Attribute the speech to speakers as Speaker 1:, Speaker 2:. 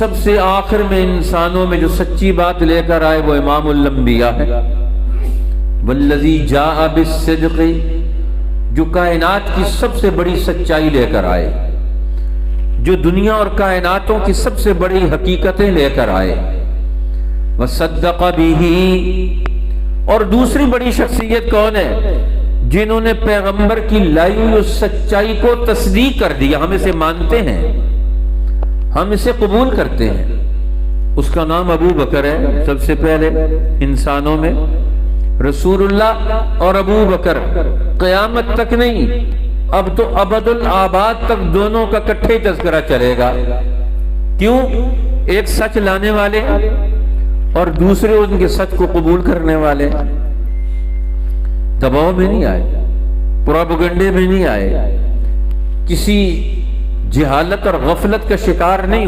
Speaker 1: سب سے آخر میں انسانوں میں جو سچی بات لے کر آئے وہ امام الانبیاء ہے۔ والذی جاء بالصدق، جو کائنات کی سب سے بڑی سچائی لے کر آئے، جو دنیا اور کائناتوں کی سب سے بڑی حقیقتیں لے کر آئے۔ وصدق بہ، اور دوسری بڑی شخصیت کون ہے؟ جنہوں نے پیغمبر کی لائی ہوئی اس سچائی کو تصدیق کر دیا، ہم اسے مانتے ہیں، ہم اسے قبول کرتے ہیں۔ اس کا نام ابو بکر ہے۔ سب سے پہلے انسانوں میں رسول اللہ اور ابو بکر، قیامت تک نہیں، اب تو ابد الآباد تک دونوں کا اکٹھے تذکرہ چلے گا۔ کیوں؟ ایک سچ لانے والے اور دوسرے ان کے سچ کو قبول کرنے والے، دباؤ میں نہیں آئے، پروپیگنڈے میں نہیں آئے، کسی جہالت اور غفلت کا شکار نہیں